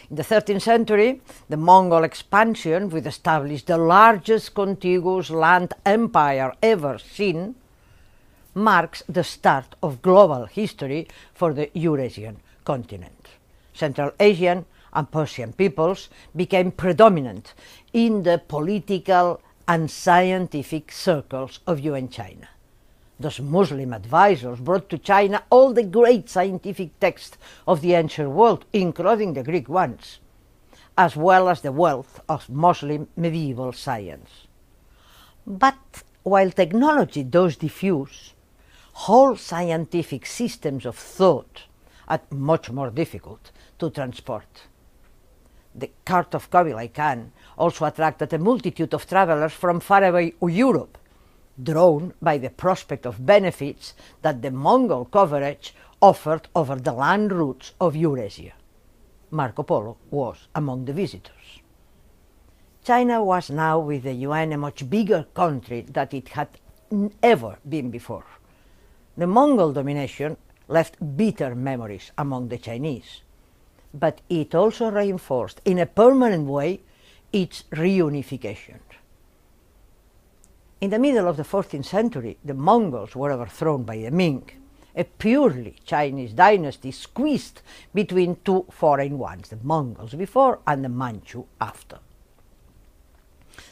In the 13th century, the Mongol expansion, which established the largest contiguous land empire ever seen, marks the start of global history for the Eurasian continent. Central Asian and Persian peoples became predominant in the political and scientific circles of Yuan China. Those Muslim advisors brought to China all the great scientific texts of the ancient world, including the Greek ones, as well as the wealth of Muslim medieval science. But while technology does diffuse, whole scientific systems of thought are much more difficult to transport. The cart of Kublai Khan also attracted a multitude of travelers from faraway Europe, drawn by the prospect of benefits that the Mongol coverage offered over the land routes of Eurasia. Marco Polo was among the visitors. China was now with the Yuan a much bigger country than it had ever been before. The Mongol domination left bitter memories among the Chinese, but it also reinforced in a permanent way its reunification. In the middle of the 14th century, the Mongols were overthrown by the Ming, a purely Chinese dynasty squeezed between two foreign ones, the Mongols before and the Manchu after.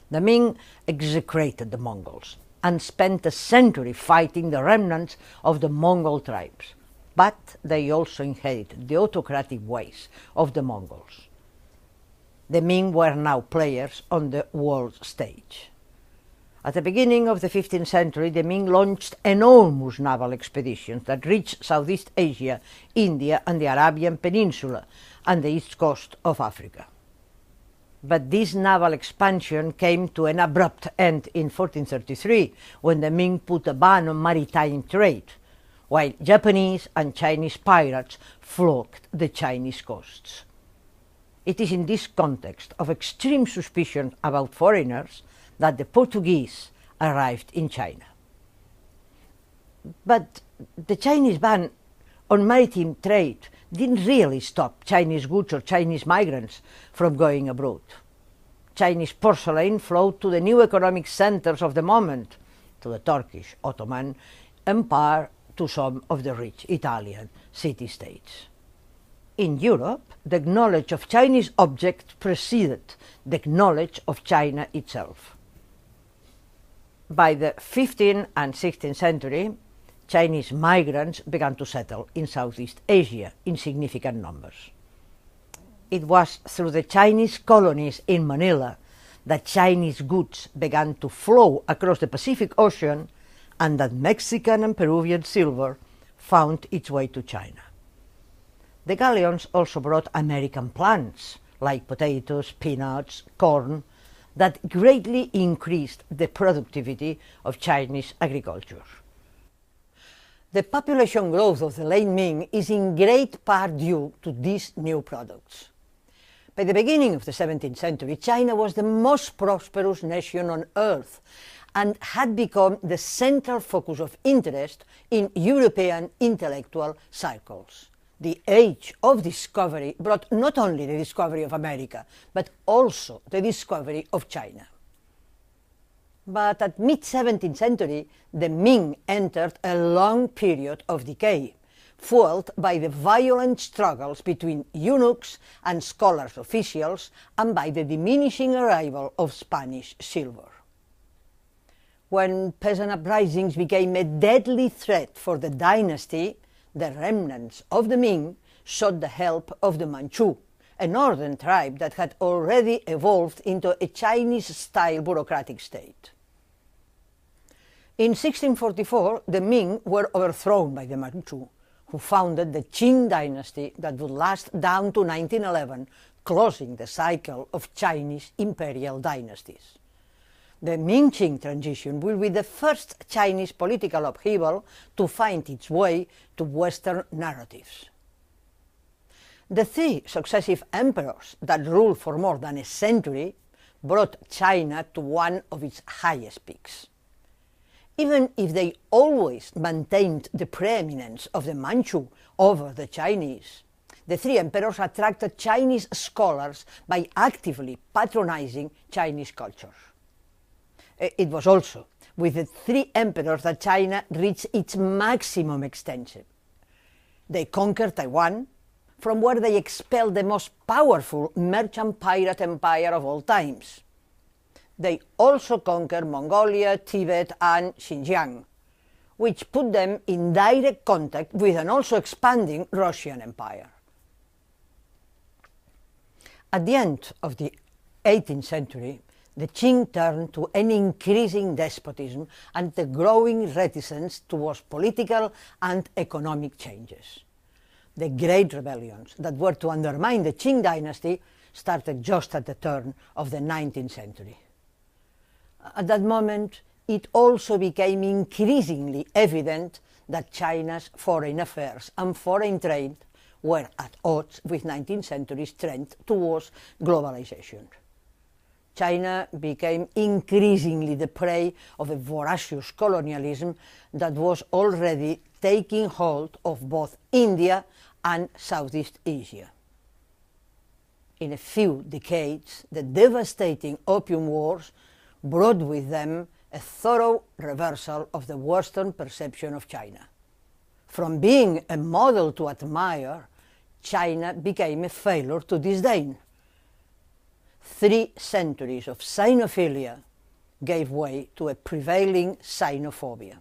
The Ming execrated the Mongols and spent a century fighting the remnants of the Mongol tribes, but they also inherited the autocratic ways of the Mongols. The Ming were now players on the world stage. At the beginning of the 15th century, the Ming launched enormous naval expeditions that reached Southeast Asia, India, and the Arabian Peninsula, and the east coast of Africa. But this naval expansion came to an abrupt end in 1433, when the Ming put a ban on maritime trade, while Japanese and Chinese pirates flocked the Chinese coasts. It is in this context of extreme suspicion about foreigners that the Portuguese arrived in China. But the Chinese ban on maritime trade didn't really stop Chinese goods or Chinese migrants from going abroad. Chinese porcelain flowed to the new economic centers of the moment, to the Turkish Ottoman Empire, to some of the rich Italian city-states. In Europe, the knowledge of Chinese objects preceded the knowledge of China itself. By the 15th and 16th century, Chinese migrants began to settle in Southeast Asia in significant numbers. It was through the Chinese colonies in Manila that Chinese goods began to flow across the Pacific Ocean and that Mexican and Peruvian silver found its way to China. The galleons also brought American plants like potatoes, peanuts, corn, that greatly increased the productivity of Chinese agriculture. The population growth of the late Ming is in great part due to these new products. By the beginning of the 17th century, China was the most prosperous nation on earth and had become the central focus of interest in European intellectual circles. The age of discovery brought not only the discovery of America, but also the discovery of China. But at mid-17th century, the Ming entered a long period of decay, fueled by the violent struggles between eunuchs and scholars officials and by the diminishing arrival of Spanish silver. When peasant uprisings became a deadly threat for the dynasty, the remnants of the Ming sought the help of the Manchu, a northern tribe that had already evolved into a Chinese-style bureaucratic state. In 1644, the Ming were overthrown by the Manchu, who founded the Qing dynasty that would last down to 1911, closing the cycle of Chinese imperial dynasties. The Ming-Qing transition will be the first Chinese political upheaval to find its way to Western narratives. The three successive emperors that ruled for more than a century brought China to one of its highest peaks. Even if they always maintained the preeminence of the Manchu over the Chinese, The three emperors attracted Chinese scholars by actively patronizing Chinese culture. It was also with the three emperors that China reached its maximum extension. They conquered Taiwan, from where they expelled the most powerful merchant pirate empire of all times. They also conquered Mongolia, Tibet, and Xinjiang, which put them in direct contact with an also expanding Russian empire. At the end of the 18th century, the Qing turned to an increasing despotism and a growing reticence towards political and economic changes. The great rebellions that were to undermine the Qing dynasty started just at the turn of the 19th century. At that moment, it also became increasingly evident that China's foreign affairs and foreign trade were at odds with 19th century's trend towards globalization. China became increasingly the prey of a voracious colonialism that was already taking hold of both India and Southeast Asia. In a few decades, the devastating Opium Wars brought with them a thorough reversal of the Western perception of China. From being a model to admire, China became a failure to disdain. 3 centuries of Sinophilia gave way to a prevailing Sinophobia.